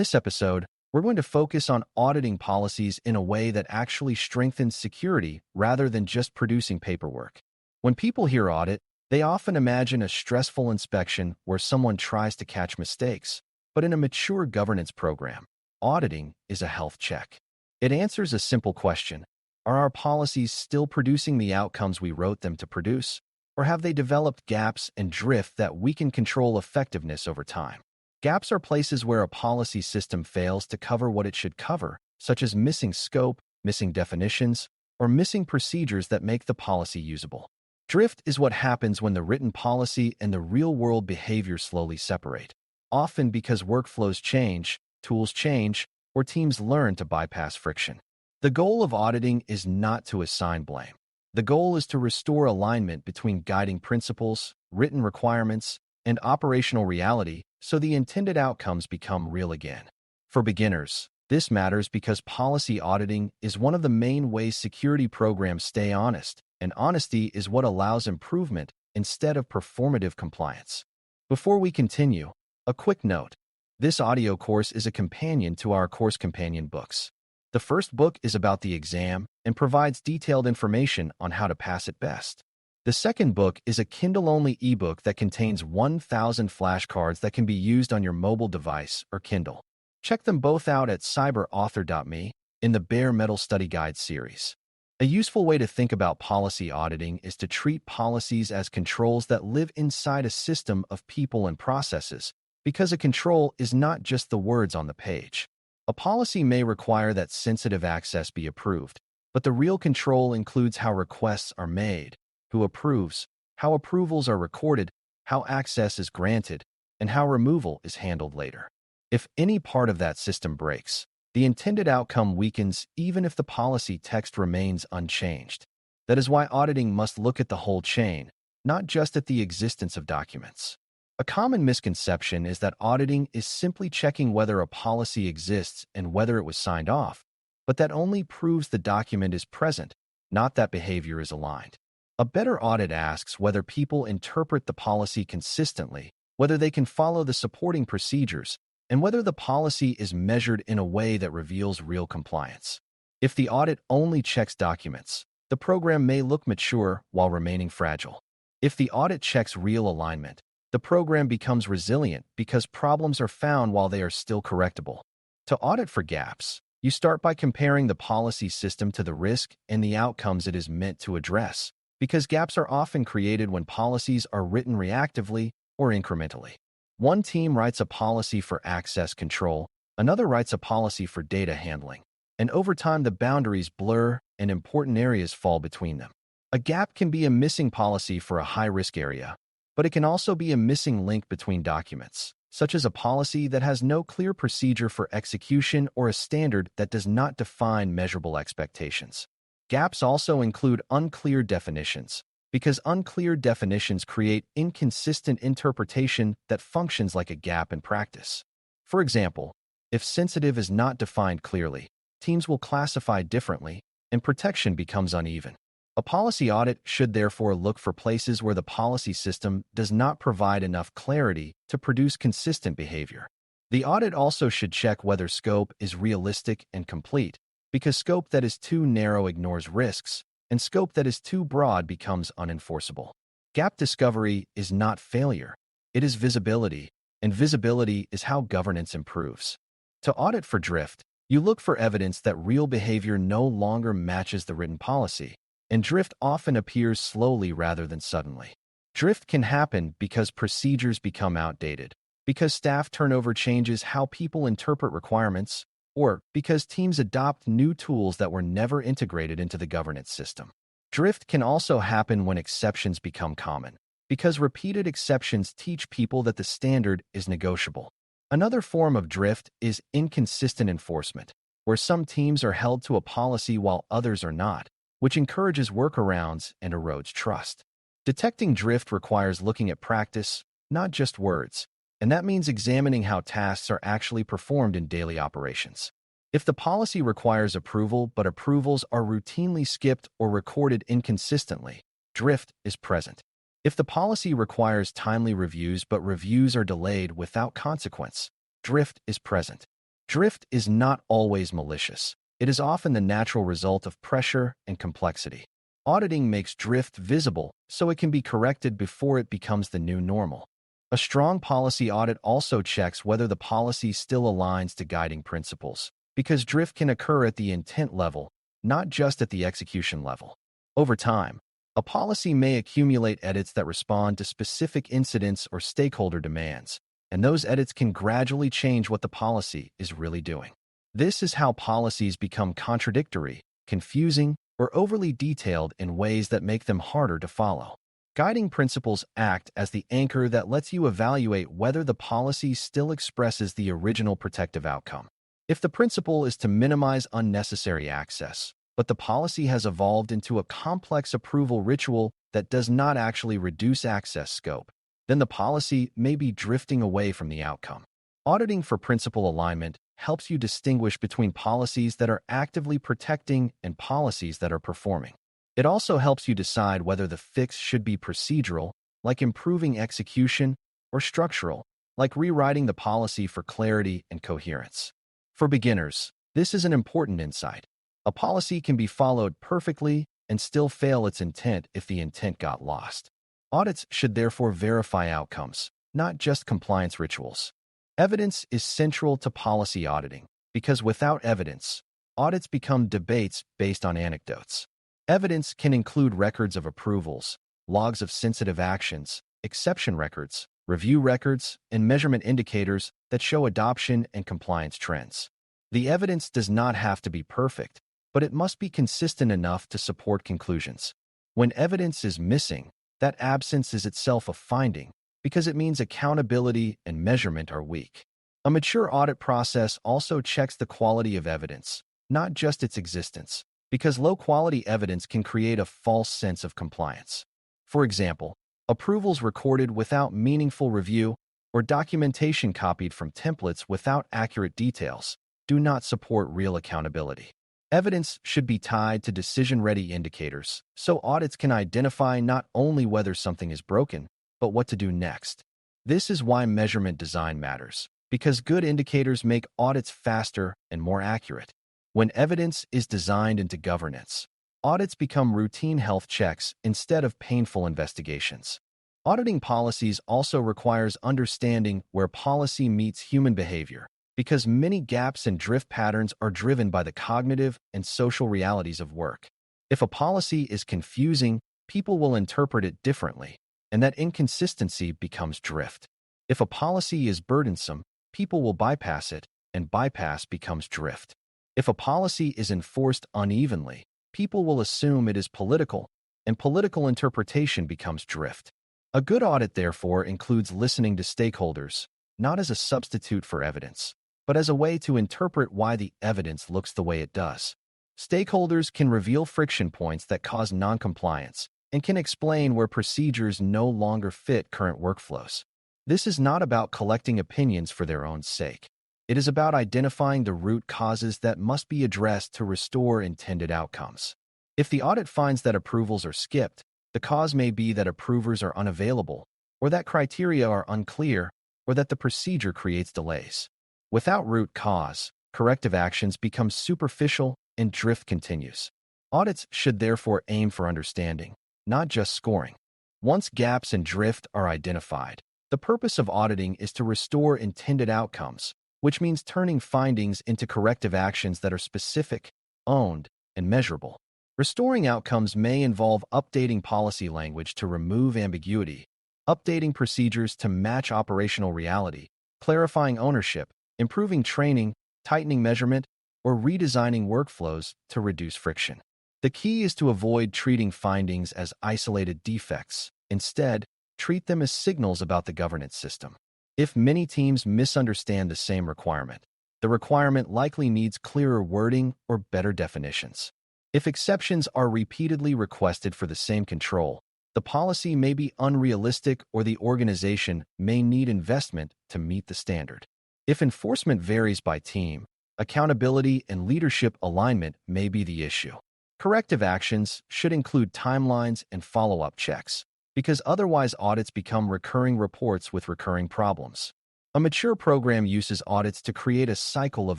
this episode, we're going to focus on auditing policies in a way that actually strengthens security rather than just producing paperwork. When people hear audit, they often imagine a stressful inspection where someone tries to catch mistakes. But in a mature governance program, auditing is a health check. It answers a simple question: are our policies still producing the outcomes we wrote them to produce? Or have they developed gaps and drift that weaken control effectiveness over time? Gaps are places where a policy system fails to cover what it should cover, such as missing scope, missing definitions, or missing procedures that make the policy usable. Drift is what happens when the written policy and the real-world behavior slowly separate, often because workflows change, tools change, or teams learn to bypass friction. The goal of auditing is not to assign blame. The goal is to restore alignment between guiding principles, written requirements, and operational reality so the intended outcomes become real again. For beginners, this matters because policy auditing is one of the main ways security programs stay honest, and honesty is what allows improvement instead of performative compliance. Before we continue, a quick note. This audio course is a companion to our course companion books. The first book is about the exam and provides detailed information on how to pass it best. The second book is a Kindle-only ebook that contains 1,000 flashcards that can be used on your mobile device or Kindle. Check them both out at cyber.author.me in the Bare Metal Study Guide series. A useful way to think about policy auditing is to treat policies as controls that live inside a system of people and processes, because a control is not just the words on the page. A policy may require that sensitive access be approved, but the real control includes how requests are made, who approves, how approvals are recorded, how access is granted, and how removal is handled later. If any part of that system breaks, the intended outcome weakens even if the policy text remains unchanged. That is why auditing must look at the whole chain, not just at the existence of documents. A common misconception is that auditing is simply checking whether a policy exists and whether it was signed off, but that only proves the document is present, not that behavior is aligned. A better audit asks whether people interpret the policy consistently, whether they can follow the supporting procedures, and whether the policy is measured in a way that reveals real compliance. If the audit only checks documents, the program may look mature while remaining fragile. If the audit checks real alignment, the program becomes resilient because problems are found while they are still correctable. To audit for gaps, you start by comparing the policy system to the risk and the outcomes it is meant to address, because gaps are often created when policies are written reactively or incrementally. One team writes a policy for access control, another writes a policy for data handling, and over time the boundaries blur and important areas fall between them. A gap can be a missing policy for a high-risk area, but it can also be a missing link between documents, such as a policy that has no clear procedure for execution or a standard that does not define measurable expectations. Gaps also include unclear definitions, because unclear definitions create inconsistent interpretation that functions like a gap in practice. For example, if sensitive is not defined clearly, teams will classify differently, and protection becomes uneven. A policy audit should therefore look for places where the policy system does not provide enough clarity to produce consistent behavior. The audit also should check whether scope is realistic and complete, because scope that is too narrow ignores risks, and scope that is too broad becomes unenforceable. Gap discovery is not failure, it is visibility, and visibility is how governance improves. To audit for drift, you look for evidence that real behavior no longer matches the written policy, and drift often appears slowly rather than suddenly. Drift can happen because procedures become outdated, because staff turnover changes how people interpret requirements, or because teams adopt new tools that were never integrated into the governance system. Drift can also happen when exceptions become common, because repeated exceptions teach people that the standard is negotiable. Another form of drift is inconsistent enforcement, where some teams are held to a policy while others are not, which encourages workarounds and erodes trust. Detecting drift requires looking at practice, not just words, and that means examining how tasks are actually performed in daily operations. If the policy requires approval but approvals are routinely skipped or recorded inconsistently, drift is present. If the policy requires timely reviews but reviews are delayed without consequence, drift is present. Drift is not always malicious. It is often the natural result of pressure and complexity. Auditing makes drift visible so it can be corrected before it becomes the new normal. A strong policy audit also checks whether the policy still aligns to guiding principles, because drift can occur at the intent level, not just at the execution level. Over time, a policy may accumulate edits that respond to specific incidents or stakeholder demands, and those edits can gradually change what the policy is really doing. This is how policies become contradictory, confusing, or overly detailed in ways that make them harder to follow. Guiding principles act as the anchor that lets you evaluate whether the policy still expresses the original protective outcome. If the principle is to minimize unnecessary access, but the policy has evolved into a complex approval ritual that does not actually reduce access scope, then the policy may be drifting away from the outcome. Auditing for principle alignment helps you distinguish between policies that are actively protecting and policies that are performing. It also helps you decide whether the fix should be procedural, like improving execution, or structural, like rewriting the policy for clarity and coherence. For beginners, this is an important insight. A policy can be followed perfectly and still fail its intent if the intent got lost. Audits should therefore verify outcomes, not just compliance rituals. Evidence is central to policy auditing, because without evidence, audits become debates based on anecdotes. Evidence can include records of approvals, logs of sensitive actions, exception records, review records, and measurement indicators that show adoption and compliance trends. The evidence does not have to be perfect, but it must be consistent enough to support conclusions. When evidence is missing, that absence is itself a finding, because it means accountability and measurement are weak. A mature audit process also checks the quality of evidence, not just its existence, because low-quality evidence can create a false sense of compliance. For example, approvals recorded without meaningful review or documentation copied from templates without accurate details do not support real accountability. Evidence should be tied to decision-ready indicators, so audits can identify not only whether something is broken, but what to do next. This is why measurement design matters, because good indicators make audits faster and more accurate. When evidence is designed into governance, audits become routine health checks instead of painful investigations. Auditing policies also requires understanding where policy meets human behavior, because many gaps and drift patterns are driven by the cognitive and social realities of work. If a policy is confusing, people will interpret it differently, and that inconsistency becomes drift. If a policy is burdensome, people will bypass it, and bypass becomes drift. If a policy is enforced unevenly, people will assume it is political, and political interpretation becomes drift. A good audit, therefore, includes listening to stakeholders, not as a substitute for evidence, but as a way to interpret why the evidence looks the way it does. Stakeholders can reveal friction points that cause noncompliance and can explain where procedures no longer fit current workflows. This is not about collecting opinions for their own sake. It is about identifying the root causes that must be addressed to restore intended outcomes. If the audit finds that approvals are skipped, the cause may be that approvers are unavailable, or that criteria are unclear, or that the procedure creates delays. Without root cause, corrective actions become superficial and drift continues. Audits should therefore aim for understanding, not just scoring. Once gaps and drift are identified, the purpose of auditing is to restore intended outcomes, which means turning findings into corrective actions that are specific, owned, and measurable. Restoring outcomes may involve updating policy language to remove ambiguity, updating procedures to match operational reality, clarifying ownership, improving training, tightening measurement, or redesigning workflows to reduce friction. The key is to avoid treating findings as isolated defects. Instead, treat them as signals about the governance system. If many teams misunderstand the same requirement, the requirement likely needs clearer wording or better definitions. If exceptions are repeatedly requested for the same control, the policy may be unrealistic or the organization may need investment to meet the standard. If enforcement varies by team, accountability and leadership alignment may be the issue. Corrective actions should include timelines and follow-up checks, because otherwise audits become recurring reports with recurring problems. A mature program uses audits to create a cycle of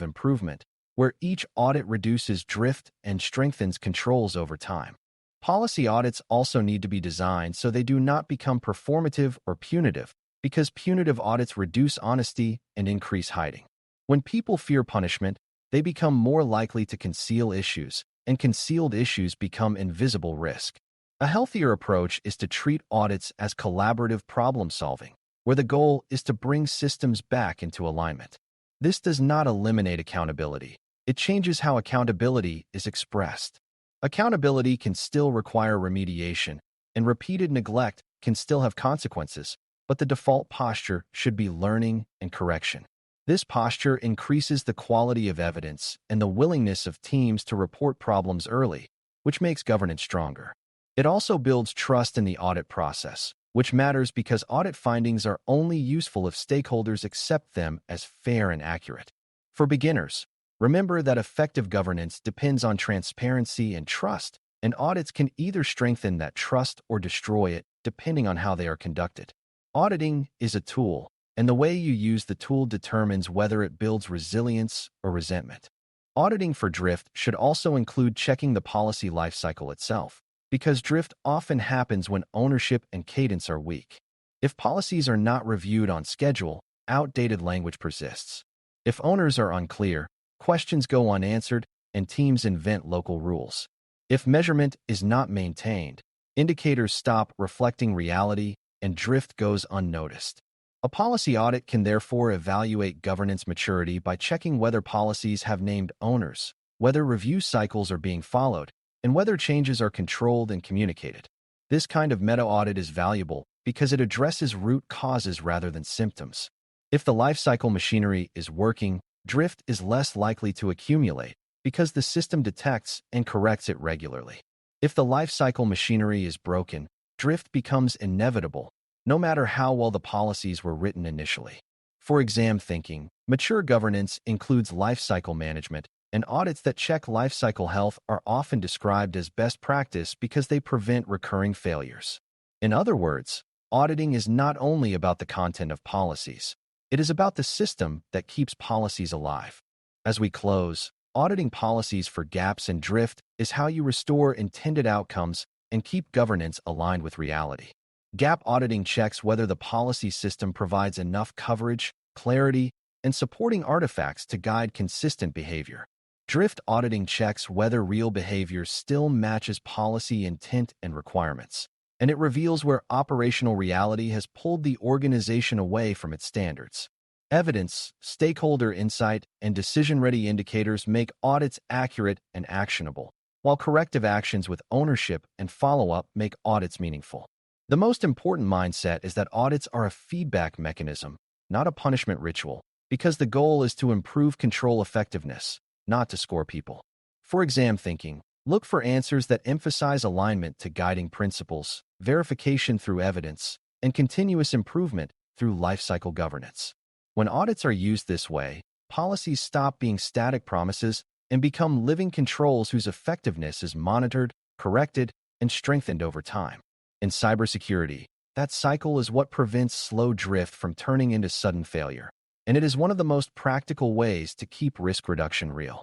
improvement, where each audit reduces drift and strengthens controls over time. Policy audits also need to be designed so they do not become performative or punitive, because punitive audits reduce honesty and increase hiding. When people fear punishment, they become more likely to conceal issues, and concealed issues become invisible risk. A healthier approach is to treat audits as collaborative problem-solving, where the goal is to bring systems back into alignment. This does not eliminate accountability. It changes how accountability is expressed. Accountability can still require remediation, and repeated neglect can still have consequences, but the default posture should be learning and correction. This posture increases the quality of evidence and the willingness of teams to report problems early, which makes governance stronger. It also builds trust in the audit process, which matters because audit findings are only useful if stakeholders accept them as fair and accurate. For beginners, remember that effective governance depends on transparency and trust, and audits can either strengthen that trust or destroy it, depending on how they are conducted. Auditing is a tool, and the way you use the tool determines whether it builds resilience or resentment. Auditing for drift should also include checking the policy lifecycle itself, because drift often happens when ownership and cadence are weak. If policies are not reviewed on schedule, outdated language persists. If owners are unclear, questions go unanswered, and teams invent local rules. If measurement is not maintained, indicators stop reflecting reality, and drift goes unnoticed. A policy audit can therefore evaluate governance maturity by checking whether policies have named owners, whether review cycles are being followed, and whether changes are controlled and communicated. This kind of meta-audit is valuable because it addresses root causes rather than symptoms. If the lifecycle machinery is working, drift is less likely to accumulate because the system detects and corrects it regularly. If the lifecycle machinery is broken, drift becomes inevitable, no matter how well the policies were written initially. For exam thinking, mature governance includes lifecycle management, and audits that check lifecycle health are often described as best practice because they prevent recurring failures. In other words, auditing is not only about the content of policies. It is about the system that keeps policies alive. As we close, auditing policies for gaps and drift is how you restore intended outcomes and keep governance aligned with reality. Gap auditing checks whether the policy system provides enough coverage, clarity, and supporting artifacts to guide consistent behavior. Drift auditing checks whether real behavior still matches policy intent and requirements, and it reveals where operational reality has pulled the organization away from its standards. Evidence, stakeholder insight, and decision-ready indicators make audits accurate and actionable, while corrective actions with ownership and follow-up make audits meaningful. The most important mindset is that audits are a feedback mechanism, not a punishment ritual, because the goal is to improve control effectiveness, not to score people. For exam thinking, look for answers that emphasize alignment to guiding principles, verification through evidence, and continuous improvement through lifecycle governance. When audits are used this way, policies stop being static promises and become living controls whose effectiveness is monitored, corrected, and strengthened over time. In cybersecurity, that cycle is what prevents slow drift from turning into sudden failure, and it is one of the most practical ways to keep risk reduction real.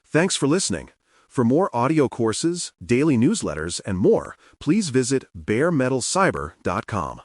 Thanks for listening. For more audio courses, daily newsletters, and more, please visit BareMetalCyber.com.